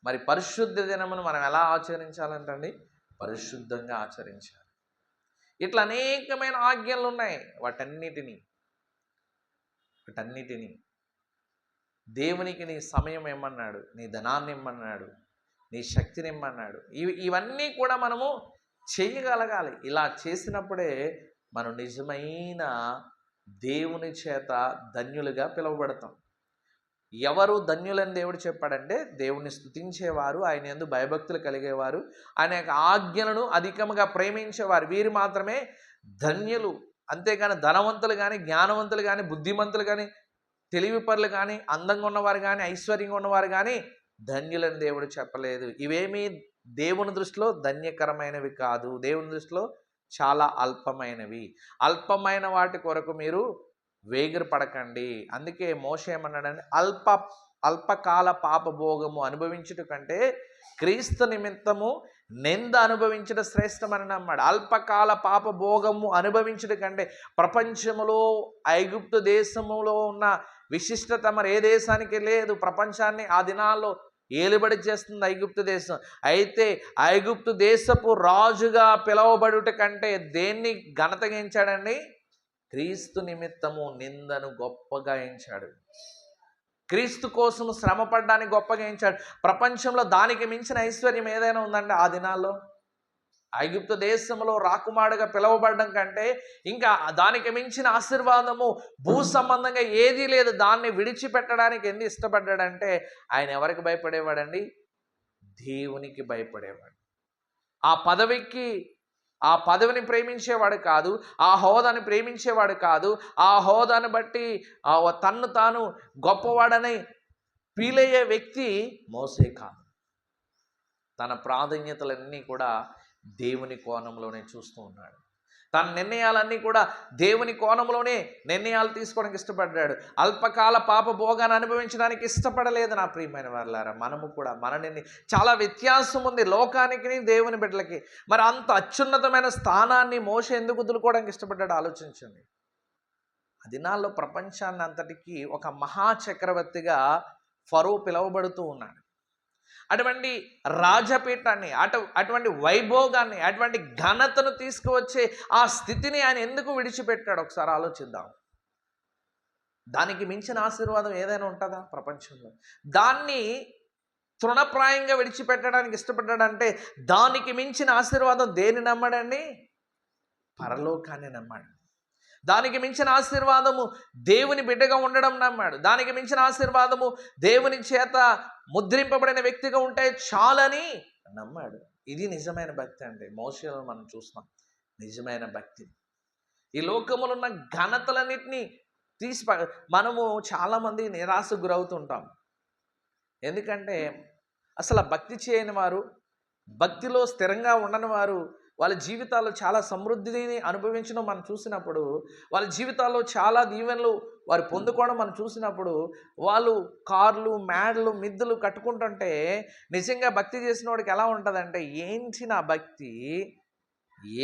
మరి పరిశుద్ధ దినమును మనం ఎలా ఆచరించాలంటండి? పరిశుద్ధంగా ఆచరించాలి. ఇట్లా అనేకమైన ఆజ్ఞలు ఉన్నాయి. వాటన్నిటినీ దేవునికి నీ సమయం ఇమ్మన్నాడు, నీ ధనాన్ని ఇమ్మన్నాడు, నీ శక్తిని ఇమ్మన్నాడు. ఇవన్నీ కూడా మనము చేయగలగాలి. ఇలా చేసినప్పుడే మనం నిజమైన దేవుని చేత ధన్యులుగా పిలువబడతాం. ఎవరు ధన్యులని దేవుడు చెప్పాడంటే దేవుణ్ణి స్తుతించేవారు, ఆయన యందు భయభక్తులు కలిగేవారు, ఆయన యొక్క ఆజ్ఞలను అధికముగా ప్రేమించేవారు, వీరు మాత్రమే ధన్యులు. అంతేగాని ధనవంతులు కానీ, జ్ఞానవంతులు కానీ, బుద్ధిమంతులు కానీ, తెలివిపరులు కానీ, అందంగా ఉన్నవారు కానీ, ఐశ్వర్యంగా ఉన్నవారు కానీ ధన్యులని దేవుడు చెప్పలేదు. ఇవేమీ దేవుని దృష్టిలో ధన్యకరమైనవి కాదు. దేవుని దృష్టిలో చాలా అల్పమైనవి. అల్పమైన వాటి కొరకు మీరు వేగిర పడకండి. అందుకే మోషే ఏమన్నాడంటే అల్పకాల పాపభోగము అనుభవించుట కంటే క్రీస్తు నిమిత్తము నింద అనుభవించట శ్రేష్టమని నమ్మాడు. అల్పకాల పాపభోగము అనుభవించుట కంటే ప్రపంచములో ఐగుప్తు దేశములో ఉన్న విశిష్టత మరి ఏ దేశానికి లేదు. ప్రపంచాన్ని ఆ దినాల్లో ఏలుబడి చేస్తుంది ఐగుప్తు దేశం. అయితే ఐగుప్తు దేశపు రాజుగా పిలువబడుట కంటే దేన్ని ఘనతగా ఎంచాడండి? క్రీస్తు నిమిత్తము నిందను గొప్పగా ఎంచాడు. క్రీస్తు కోసం శ్రమపడ్డానికి గొప్పగా ఎంచాడు. ప్రపంచంలో దానికి మించిన ఐశ్వర్యం ఏదైనా ఉందంటే ఆ దినాల్లో ఐగుప్తు దేశంలో రాకుమారుడుగా పిలువబడడం కంటే ఇంకా దానికి మించిన ఆశీర్వాదము భూ సంబంధంగా ఏదీ లేదు. దాన్ని విడిచిపెట్టడానికి ఎందుకు ఇష్టపడ్డాడంటే ఆయన ఎవరికి భయపడేవాడండి? దేవునికి భయపడేవాడు. ఆ పదవిని ప్రేమించేవాడు కాదు, ఆ హోదాని ప్రేమించేవాడు కాదు. ఆ హోదాను బట్టి తన్ను తాను గొప్పవాడని ఫీల్ అయ్యే వ్యక్తి మోసే కాదు. తన ప్రాధాన్యతలన్నీ కూడా దేవుని కోణంలోనే చూస్తూ ఉన్నాడు. తన నిర్ణయాలన్నీ కూడా దేవుని కోణంలోనే నిర్ణయాలు తీసుకోవడానికి ఇష్టపడ్డాడు. అల్పకాల పాప భోగాన్ని అనుభవించడానికి ఇష్టపడలేదు. నా ప్రియమైన వారలారా, మనము కూడా చాలా వ్యత్యాసం ఉంది లోకానికి దేవుని బిడ్డలకి. మరి అంత అత్యున్నతమైన స్థానాన్ని మోషే ఎందుకు వదులుకోవడానికి ఇష్టపడ్డాడు ఆలోచించండి. ఆ దినాల్లో ప్రపంచాన్ని అంతటికీ ఒక మహాచక్రవర్తిగా ఫరో పిలువబడుతూ ఉన్నాడు. అటువంటి రాజపీఠాన్ని, అటువంటి వైభోగాన్ని, అటువంటి ఘనతను తీసుకువచ్చే ఆ స్థితిని ఆయన ఎందుకు విడిచిపెట్టాడు? ఒకసారి ఆలోచిద్దాం. దానికి మించిన ఆశీర్వాదం ఏదైనా ఉంటుందా ప్రపంచంలో? దాన్ని తృణప్రాయంగా విడిచిపెట్టడానికి ఇష్టపడ్డాడంటే దానికి మించిన ఆశీర్వాదం దేన్ని నమ్మాడండి? పరలోకాన్ని నమ్మాడు. దానికి మించిన ఆశీర్వాదము దేవుని బిడ్డగా ఉండడం నమ్మాడు. దానికి మించిన ఆశీర్వాదము దేవుని చేత ముద్రింపబడిన వ్యక్తిగా ఉంటే చాలని నమ్మాడు. ఇది నిజమైన భక్తి అంటే. మోషేలో మనం చూస్తున్నాం నిజమైన భక్తి. ఈ లోకములో ఉన్న ఘనతలన్నిటినీ మనము చాలామంది నిరాశకు గురవుతుంటాం. ఎందుకంటే అసలు భక్తి చేయని వారు, భక్తిలో స్థిరంగా ఉండని వారు వాళ్ళ జీవితాల్లో చాలా సమృద్ధిని అనుభవించడం మనం చూసినప్పుడు, వాళ్ళ జీవితాల్లో చాలా దీవెనలు వారు పొందుకోవడం మనం చూసినప్పుడు, వాళ్ళు కార్లు, మేడలు, మిద్దెలు కట్టుకుంటుంటే నిజంగా భక్తి చేసిన వాడికి ఎలా ఉంటుందంటే, ఏంటి నా భక్తి,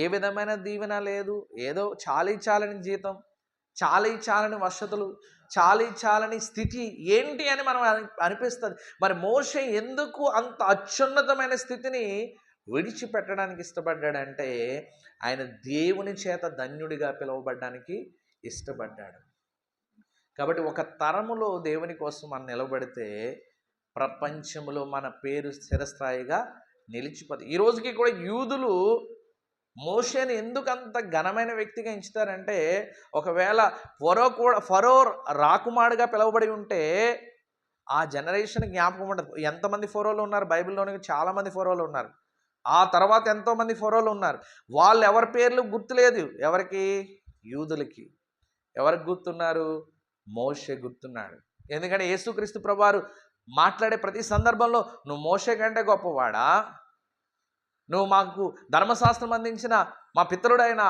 ఏ విధమైన దీవెన లేదు, ఏదో చాలని జీతం, చాలని వసతులు, చాలని స్థితి ఏంటి అని మనం అనిపిస్తుంది. మరి మోషే ఎందుకు అంత అత్యున్నతమైన స్థితిని విడిచిపెట్టడానికి ఇష్టపడ్డాడంటే ఆయన దేవుని చేత ధన్యుడిగా పిలువబడ్డానికి ఇష్టపడ్డాడు. కాబట్టి ఒక తరములో దేవుని కోసం మనం నిలబడితే ప్రపంచంలో మన పేరు స్థిరస్థాయిగా నిలిచిపోతుంది. ఈ రోజుకి కూడా యూదులు మోషేని ఎందుకు అంత ఘనమైన వ్యక్తిగా ఎంచుతారంటే, ఒకవేళ ఫరో రాకుమారుడుగా పిలువబడి ఉంటే ఆ జనరేషన్ జ్ఞాపకం ఉండదు. ఎంతమంది ఫరోలు ఉన్నారు బైబిల్లోనే? చాలామంది ఫరోలు ఉన్నారు. ఆ తర్వాత ఎంతోమంది ఫరోలు ఉన్నారు. వాళ్ళు ఎవరి పేర్లు గుర్తులేదు. ఎవరికి? యూదులకి. ఎవరికి గుర్తున్నారు? మోషే గుర్తున్నాడు. ఎందుకంటే యేసుక్రీస్తు ప్రభువారు మాట్లాడే ప్రతి సందర్భంలో నువ్వు మోషే కంటే గొప్పవాడా, నువ్వు మాకు ధర్మశాస్త్రం అందించిన మా పితరుడైన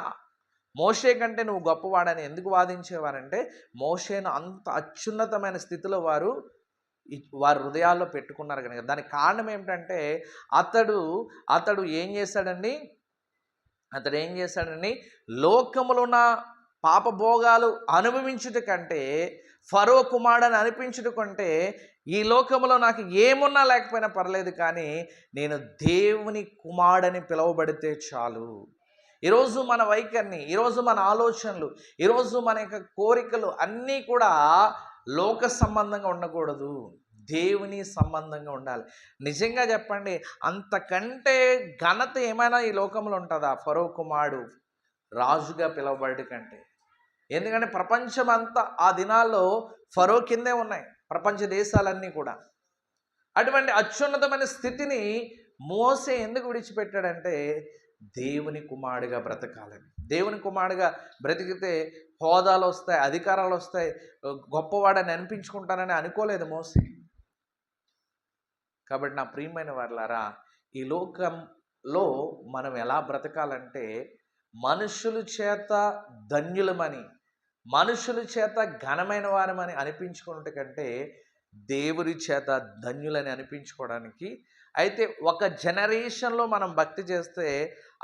మోషే కంటే నువ్వు గొప్పవాడని ఎందుకు వాదించేవారంటే మోషేను అంత అత్యున్నతమైన స్థితిలో వారి హృదయాల్లో పెట్టుకున్నారు కనుక. దానికి కారణం ఏమిటంటే అతడు ఏం చేశాడండి? లోకములో ఉన్న పాపభోగాలు అనుభవించుట కంటే, ఫరో కుమారుడని అనిపించుట కంటే, ఈ లోకంలో నాకు ఏమున్నా లేకపోయినా పర్లేదు, కానీ నేను దేవుని కుమారుడని పిలువబడితే చాలు. ఈరోజు మన వైఖరిని, ఈరోజు మన ఆలోచనలు, ఈరోజు మన యొక్క కోరికలు అన్నీ కూడా లోక సంబంధంగా ఉండకూడదు, దేవుని సంబంధంగా ఉండాలి. నిజంగా చెప్పండి, అంతకంటే ఘనత ఏమైనా ఈ లోకంలో ఉంటుందా? ఫరో కుమారుడు రాజుగా పిలువబడి కంటే. ఎందుకంటే ప్రపంచం అంతా ఆ దినాల్లో ఫరో కిందే ఉన్నాయి. ప్రపంచ దేశాలన్నీ కూడా. అటువంటి అత్యున్నతమైన స్థితిని మోసే ఎందుకు విడిచిపెట్టాడంటే దేవుని కుమారుడిగా బ్రతకాలని. దేవుని కుమారుడిగా బ్రతికితే హోదాలు వస్తాయి, అధికారాలు వస్తాయి, గొప్పవాడని అనిపించుకుంటానని అనుకోలేదు మోసే. కాబట్టి నా ప్రియమైన వారలారా, ఈ లోకంలో మనం ఎలా బ్రతకాలంటే మనుషుల చేత ధన్యులమని, మనుషుల చేత ఘనమైన వారమని అనిపించుకున్నట్టు కంటే దేవుడి చేత ధన్యులని అనిపించుకోవడానికి. అయితే ఒక జనరేషన్లో మనం భక్తి చేస్తే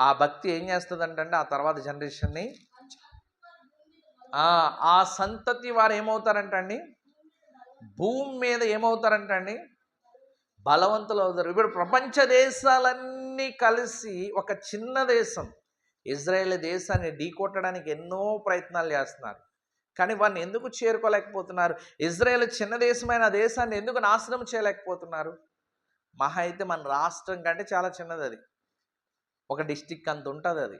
ఆ భక్తి ఏం చేస్తుందంటే ఆ తర్వాత జనరేషన్ని ఆ సంతతి వారు ఏమవుతారంటండి, భూమి మీద ఏమవుతారంటండి, బలవంతులు అవుతారు. ఇప్పుడు ప్రపంచ దేశాలన్నీ కలిసి ఒక చిన్న దేశం ఇజ్రాయేల్ దేశాన్ని ఢీకొట్టడానికి ఎన్నో ప్రయత్నాలు చేస్తున్నారు. కానీ వారిని ఎందుకు చేరుకోలేకపోతున్నారు? ఇజ్రాయేల్ చిన్న దేశమైన దేశాన్ని ఎందుకు నాశనం చేయలేకపోతున్నారు? మహా అయితే మన రాష్ట్రం కంటే చాలా చిన్నది అది, ఒక డిస్టిక్ అంత ఉంటుంది అది.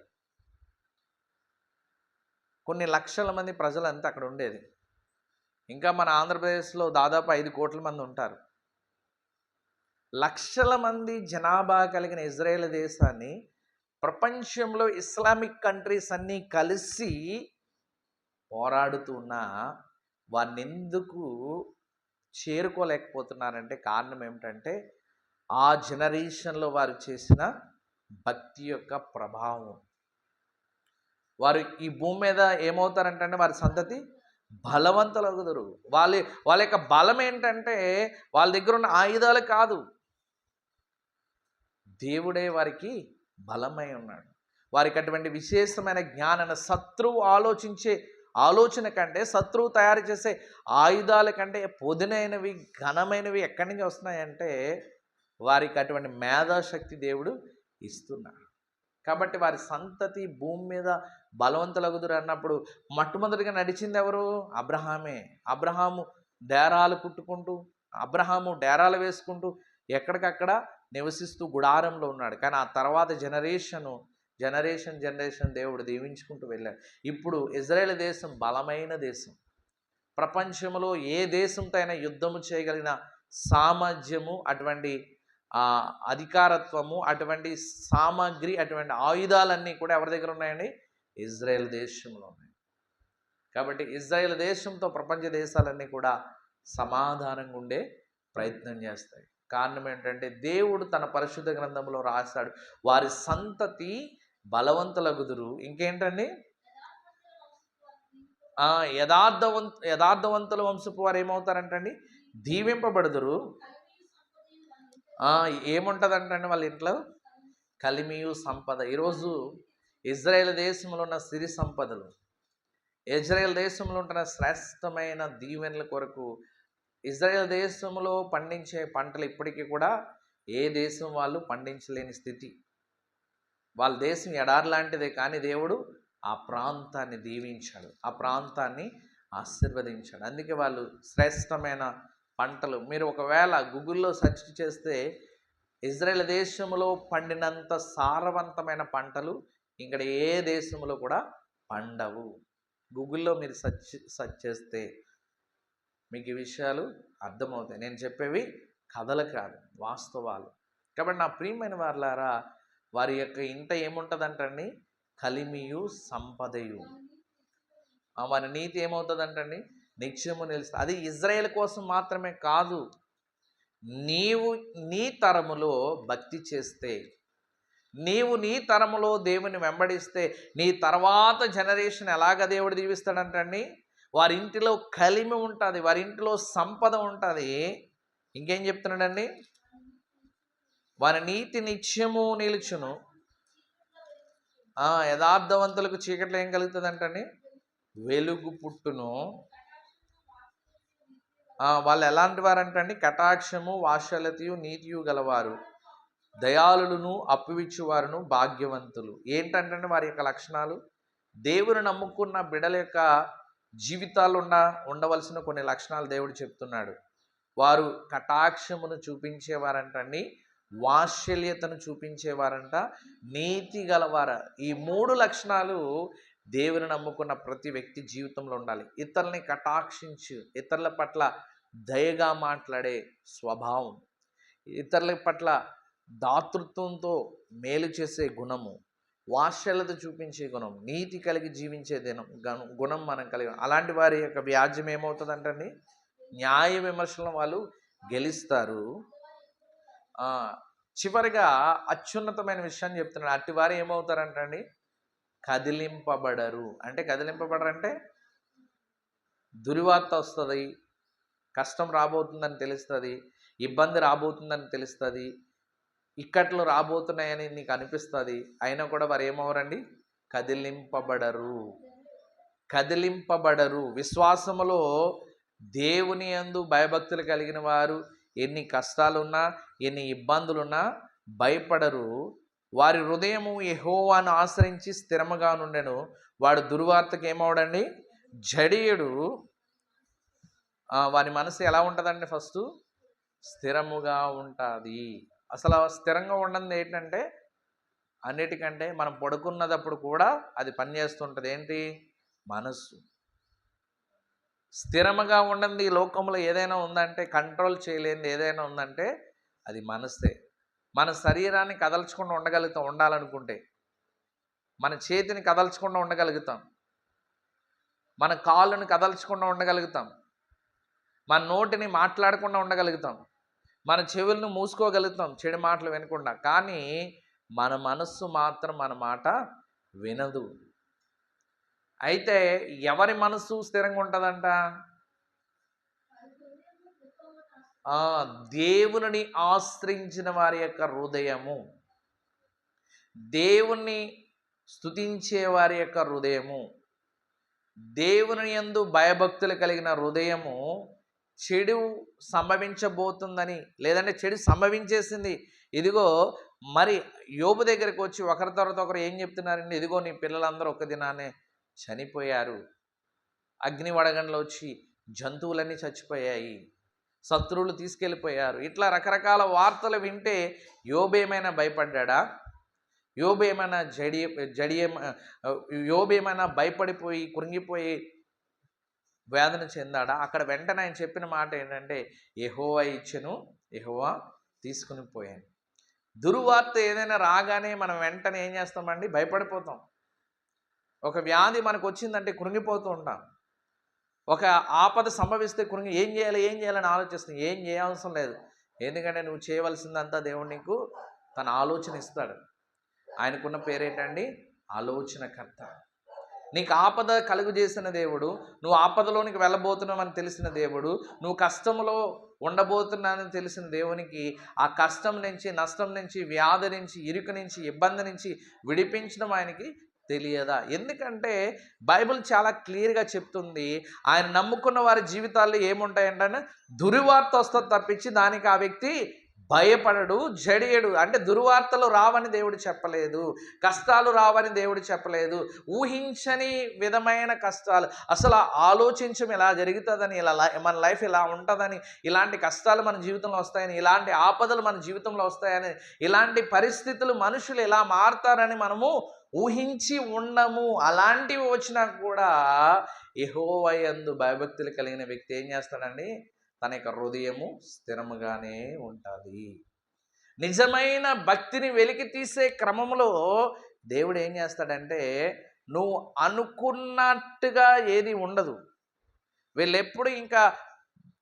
కొన్ని లక్షల మంది ప్రజలంతా అక్కడ ఉండేది. ఇంకా మన ఆంధ్రప్రదేశ్లో దాదాపు 5 కోట్ల మంది ఉంటారు. లక్షల మంది జనాభా కలిగిన ఇజ్రాయేల్ దేశాన్ని ప్రపంచంలో ఇస్లామిక్ కంట్రీస్ అన్నీ కలిసి పోరాడుతున్నా వారిని ఎందుకు చేరుకోలేకపోతున్నారంటే కారణం ఏమిటంటే ఆ జనరేషన్లో వారు చేసిన భక్తి యొక్క ప్రభావం. వారు ఈ భూమి మీద ఏమవుతారంటే వారి సంతతి బలవంతులు అవుతారు. వాళ్ళ యొక్క బలం ఏంటంటే వాళ్ళ దగ్గర ఉన్న ఆయుధాలు కాదు, దేవుడే వారికి బలమై ఉన్నాడు. వారికి అటువంటి విశేషమైన జ్ఞానాన్ని, శత్రువు ఆలోచించే ఆలోచన కంటే, శత్రువు తయారు చేసే ఆయుధాల కంటే పొదునైనవి, ఘనమైనవి ఎక్కడి నుంచి వస్తున్నాయంటే వారికి అటువంటి మేధాశక్తి దేవుడు ఇస్తున్నాడు. కాబట్టి వారి సంతతి భూమి మీద బలవంతులగుదురు అన్నప్పుడు మొట్టమొదటిగా నడిచింది ఎవరు? అబ్రహామే. అబ్రహాము డేరాలు కుట్టుకుంటూ, అబ్రహాము డేరాలు వేసుకుంటూ ఎక్కడికక్కడ నివసిస్తూ గుడారంలో ఉన్నాడు. కానీ ఆ తర్వాత జనరేషన్ దేవుడు దీవించుకుంటూ వెళ్ళాడు. ఇప్పుడు ఇజ్రాయేల్ దేశం బలమైన దేశం. ప్రపంచంలో ఏ దేశంతో అయినా యుద్ధము చేయగలిగిన సామర్థ్యము, అటువంటి అధికారత్వము, అటువంటి సామాగ్రి, అటువంటి ఆయుధాలన్నీ కూడా ఎవరి దగ్గర ఉన్నాయండి? ఇజ్రాయేల్ దేశంలో ఉన్నాయి. కాబట్టి ఇజ్రాయేల్ దేశంతో ప్రపంచ దేశాలన్నీ కూడా సమాధానంగా ఉండే ప్రయత్నం చేస్తాయి. కారణం ఏంటంటే దేవుడు తన పరిశుద్ధ గ్రంథంలో రాశాడు, వారి సంతతి బలవంతులగుదురు. ఇంకేంటండి? యథార్థవంతుల వంశపు వారు ఏమవుతారంటండి? దీవింపబడుదురు. ఏముంటుందంటండి వాళ్ళ ఇంట్లో? కలిమియు సంపద. ఈరోజు ఇజ్రాయేల్ దేశంలో ఉన్న సిరి సంపదలు, ఇజ్రాయేల్ దేశంలో ఉంటున్న శ్రేష్టమైన దీవెనల కొరకు ఇజ్రాయేల్ దేశంలో పండించే పంటలు ఇప్పటికీ కూడా ఏ దేశం వాళ్ళు పండించలేని స్థితి. వాళ్ళ దేశం ఎడారి లాంటిదే, కానీ దేవుడు ఆ ప్రాంతాన్ని దీవించాడు, ఆ ప్రాంతాన్ని ఆశీర్వదించాడు. అందుకే వాళ్ళు శ్రేష్టమైన పంటలు. మీరు ఒకవేళ గూగుల్లో సెర్చ్ చేస్తే ఇజ్రాయేల్ దేశంలో పండినంత సారవంతమైన పంటలు ఇక్కడ ఏ దేశంలో కూడా పండవు. గూగుల్లో మీరు సెర్చ్ చేస్తే మీకు ఈ విషయాలు అర్థమవుతాయి. నేను చెప్పేవి కథలు కాదు, వాస్తవాలు. కాబట్టి నా ప్రియమైన వారలారా, వారి యొక్క ఇంట ఏముంటుందంటండి? కలిమియు సంపదయు. వారి నీతి ఏమవుతుందంటండి? నిత్యము నిలుస్తుంది. అది ఇజ్రాయేల్ కోసం మాత్రమే కాదు. నీవు నీ తరములో భక్తి చేస్తే, నీవు నీ తరములో దేవుని వెంబడిస్తే నీ తర్వాత జనరేషన్ ఎలాగ దేవుడు దీవిస్తాడంటండి? వారి ఇంటిలో కలిమి ఉంటుంది, వారి ఇంటిలో సంపద ఉంటుంది. ఇంకేం చెప్తున్నాడండి? వారి నీతి నిత్యము నిలుచును. యథార్థవంతులకు చీకట్లో ఏం కలుగుతుంది అంటండి? వెలుగు పుట్టును. వాళ్ళు ఎలాంటి వారు అంటండి? కటాక్షము, వాత్సల్యతయు, నీతియు గలవారు, దయాళులను, అప్పువిచ్చువారును, భాగ్యవంతులు. ఏంటంటే వారి యొక్క లక్షణాలు? దేవుని నమ్ముకున్న బిడ్డల యొక్క జీవితాల్లో ఉండవలసిన కొన్ని లక్షణాలు దేవుడు చెప్తున్నాడు. వారు కటాక్షమును చూపించేవారంటండి, వాత్సల్యతను చూపించేవారంట, నీతి గలవార. ఈ 3 లక్షణాలు దేవుని నమ్ముకున్న ప్రతి వ్యక్తి జీవితంలో ఉండాలి. ఇతరుల్ని కటాక్షించు, ఇతరుల పట్ల దయగా మాట్లాడే స్వభావం, ఇతరుల పట్ల దాతృత్వంతో మేలు చేసే గుణము, వాత్సల్యత చూపించే గుణం, నీతి కలిగి జీవించే గుణం మనం కలిగి అలాంటి వారి యొక్క వ్యాజ్యం ఏమవుతుందంటండి, న్యాయ విమర్శలను వాళ్ళు గెలుస్తారు. చివరిగా అత్యున్నతమైన విషయాన్ని చెప్తున్నాడు. అట్టి వారు ఏమవుతారంటండి, కదిలింపబడరు. అంటే కదిలింపబడరంటే దుర్వార్త వస్తుంది, కష్టం రాబోతుందని తెలుస్తుంది, ఇబ్బంది రాబోతుందని తెలుస్తుంది, ఇక్కట్లు రాబోతున్నాయని నీకు అనిపిస్తుంది, అయినా కూడా వారు ఏమవరండి, కదిలింపబడరు. కదిలింపబడరు. విశ్వాసములో దేవుని యందు భయభక్తులు కలిగిన వారు ఎన్ని కష్టాలున్నా ఎన్ని ఇబ్బందులున్నా భయపడరు. వారి హృదయము యెహోవాను ఆశ్రయించి స్థిరముగా నుండెను. వాడు దుర్వార్తకు ఏమవడండి, జడియుడు. వారి మనసు ఎలా ఉంటుందండి, ఫస్ట్ స్థిరముగా ఉంటుంది. అసలు స్థిరంగా ఉండదు ఏంటంటే, అన్నిటికంటే మనం పడుకున్నప్పుడు కూడా అది పనిచేస్తుంటుంది. ఏంటి, మనస్సు. స్థిరముగా ఉండండి ఈ లోకంలో ఏదైనా ఉందంటే, కంట్రోల్ చేయలేనిది ఏదైనా ఉందంటే అది మనస్సే. మన శరీరాన్ని కదల్చకుండా ఉండగలుగుతాం ఉండాలనుకుంటే, మన చేతిని కదల్చకుండా ఉండగలుగుతాం, మన కాళ్ళను కదల్చకుండా ఉండగలుగుతాం, మన నోటిని మాట్లాడకుండా ఉండగలుగుతాం, మన చెవులను మూసుకోగలుగుతాం చెడు మాటలు వినకుండా. కానీ మన మనస్సు మాత్రం మన మాట వినదు. అయితే ఎవరి మనస్సు స్థిరంగా ఉంటుందంట, దేవుని ఆశ్రయించిన వారి యొక్క హృదయము, దేవుణ్ణి స్తుతించే వారి యొక్క హృదయము, దేవుని యందు భయభక్తులు కలిగిన హృదయము చెడు సంభవించబోతుందని, లేదంటే చెడు సంభవించేసింది, ఇదిగో మరి యోబు దగ్గరికి వచ్చి ఒకరి తర్వాత ఒకరు ఏం చెప్తున్నారండి, ఇదిగో నీ పిల్లలందరూ ఒక దినానే చనిపోయారు, అగ్ని వడగండ్లు వచ్చి జంతువులన్నీ చచ్చిపోయాయి, శత్రువులు తీసుకెళ్ళిపోయారు, ఇట్లా రకరకాల వార్తలు వింటే యోబు ఏమైనా భయపడ్డా, యోబు ఏమైనా యోబు ఏమైనా భయపడిపోయి కృంగిపోయి వేదన చెందాడా? అక్కడ వెంటనే ఆయన చెప్పిన మాట ఏంటంటే, యెహోవా ఇచ్చెను, యెహోవా తీసుకుని పోయాను. దుర్వార్త ఏదైనా రాగానే మనం వెంటనే ఏం చేస్తామండి, భయపడిపోతాం. ఒక వ్యాధి మనకు వచ్చిందంటే కృంగిపోతూ ఉంటాం. ఒక ఆపద సంభవిస్తే ఏం చేయాలని ఆలోచిస్తాం. ఏం చేయాల్సిన లేదు, ఎందుకంటే నువ్వు చేయవలసిందంతా దేవుడు నీకు తన ఆలోచన ఇస్తాడు. ఆయనకున్న పేరేంటండి, ఆలోచనకర్త. నీకు ఆపద కలుగు చేసిన దేవుడు, నువ్వు ఆపదలోనికి వెళ్ళబోతున్నావని తెలిసిన దేవుడు, నువ్వు కష్టంలో ఉండబోతున్నానని తెలిసిన దేవునికి ఆ కష్టం నుంచి, నష్టం నుంచి, వ్యాధి నుంచి, ఇరుకు నుంచి, ఇబ్బంది నుంచి విడిపించడం ఆయనకి తెలియదా? ఎందుకంటే బైబిల్ చాలా క్లియర్గా చెప్తుంది, ఆయన నమ్ముకున్న వారి జీవితాల్లో ఏముంటాయంటే దుర్వార్త వస్తుంది తప్పించి దానికి ఆ వ్యక్తి భయపడడు, జడియడు. అంటే దుర్వార్తలు రావని దేవుడు చెప్పలేదు, కష్టాలు రావని దేవుడు చెప్పలేదు, ఊహించని విధమైన కష్టాలు, అసలు ఆలోచించం ఇలా జరుగుతుందని, ఇలా మన లైఫ్ ఇలా ఉంటుందని, ఇలాంటి కష్టాలు మన జీవితంలో వస్తాయని, ఇలాంటి ఆపదలు మన జీవితంలో వస్తాయని, ఇలాంటి పరిస్థితులు మనుషులు ఇలా మారుతారని మనము ఊహించి ఉండము. అలాంటివి వచ్చినా కూడా యెహోవా యందు భయభక్తులు కలిగిన వ్యక్తి ఏం చేస్తాడండి, తన యొక్క హృదయము స్థిరముగానే ఉంటుంది. నిజమైన భక్తిని వెలికి తీసే క్రమంలో దేవుడు ఏం చేస్తాడంటే, నువ్వు అనుకున్నట్టుగా ఏది ఉండదు. వీళ్ళు ఎప్పుడు ఇంకా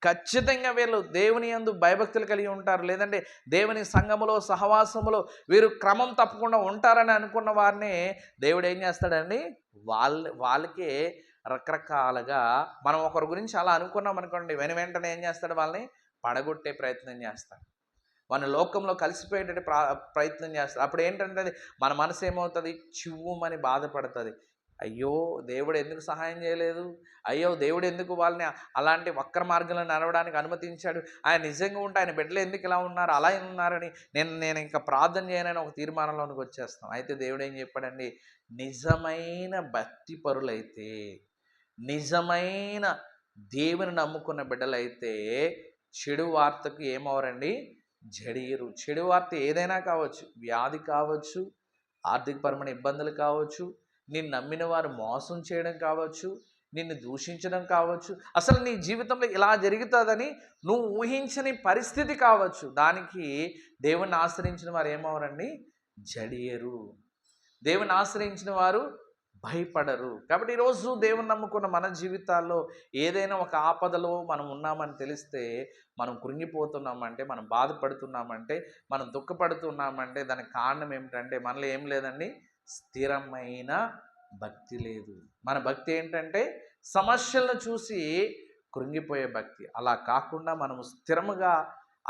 ఖచ్చితంగా వీళ్ళు దేవుని యందు భయభక్తులు కలిగి ఉంటారు, లేదంటే దేవుని సంఘములో సహవాసములో వీరు క్రమం తప్పకుండా ఉంటారని అనుకున్న వారిని దేవుడు ఏం చేస్తాడండి, వాళ్ళకే రకరకాలుగా మనం ఒకరి గురించి అలా అనుకున్నాం అనుకోండి, వెంటనే ఏం చేస్తాడు, వాళ్ళని పడగొట్టే ప్రయత్నం చేస్తాడు, మన లోకంలో కలిసిపోయేటట్టు ప్రయత్నం చేస్తాడు. అప్పుడు ఏంటంటే మన మనసు ఏమవుతుంది, చివ్వుమని బాధపడుతుంది. అయ్యో దేవుడు ఎందుకు సహాయం చేయలేదు, అయ్యో దేవుడు ఎందుకు వాళ్ళని అలాంటి వక్ర మార్గంలో నడవడానికి అనుమతించాడు, ఆయన నిజంగా ఉంటే ఆయన బిడ్డలు ఎందుకు ఇలా ఉన్నారు, అలా ఉన్నారని నేను ఇంకా ప్రార్థన చేయనని ఒక తీర్మానంలోనికి వచ్చేస్తాం. అయితే దేవుడు ఏం చెప్పాడండి, నిజమైన భక్తి పరులైతే, నిజమైన దేవుని నమ్ముకున్న బిడ్డలైతే చెడు వార్తకు ఏమవరండి, జడియరు. చెడు వార్త ఏదైనా కావచ్చు, వ్యాధి కావచ్చు, ఆర్థికపరమైన ఇబ్బందులు కావచ్చు, నిన్ను నమ్మిన వారు మోసం చేయడం కావచ్చు, నిన్ను దూషించడం కావచ్చు, అసలు నీ జీవితంలో ఇలా జరుగుతుందని నువ్వు ఊహించని పరిస్థితి కావచ్చు, దానికి దేవుణ్ణి ఆశ్రయించిన వారు ఏమవరండి? జడియరు. దేవుని ఆశ్రయించిన వారు భయపడరు. కాబట్టి ఈరోజు దేవుని నమ్ముకున్న మన జీవితాల్లో ఏదైనా ఒక ఆపదలో మనం ఉన్నామని తెలిస్తే, మనం కృంగిపోతున్నామంటే, మనం బాధపడుతున్నామంటే, మనం దుఃఖపడుతున్నామంటే దానికి కారణం ఏమిటంటే మనలో ఏం లేదండి, స్థిరమైన భక్తి లేదు. మన భక్తి ఏంటంటే సమస్యలను చూసి కృంగిపోయే భక్తి. అలా కాకుండా మనము స్థిరముగా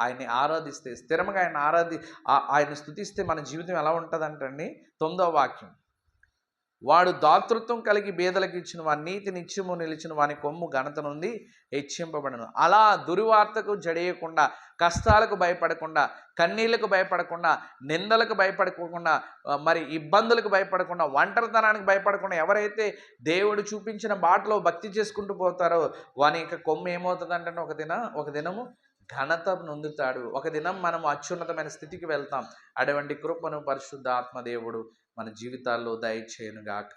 ఆయన్ని ఆరాధిస్తే, స్థిరముగా ఆయన స్తుతిస్తే మన జీవితం ఎలా ఉంటుందంటండి, 9వ వాక్యం, వాడు దాతృత్వం కలిగి బేదలకు ఇచ్చిన వాని నీతి నిత్యము నిలిచిన వాని కొమ్ము ఘనత నుండి హెచ్చింపబడను. అలా దుర్వార్తకు జడేయకుండా, కష్టాలకు భయపడకుండా, కన్నీళ్లకు భయపడకుండా, నిందలకు భయపడకుండా, మరి ఇబ్బందులకు భయపడకుండా, ఒంటరితనానికి భయపడకుండా ఎవరైతే దేవుడు చూపించిన బాటలో భక్తి చేసుకుంటూ పోతారో వాని యొక్క కొమ్ము ఏమవుతుందంటే ఒక దినము ఘనత నొందుతాడు. ఒక దినం మనం అత్యున్నతమైన స్థితికి వెళ్తాం. అటువంటి కృపను పరిశుద్ధ ఆత్మదేవుడు మన జీవితాల్లో దయచేయునుగాక.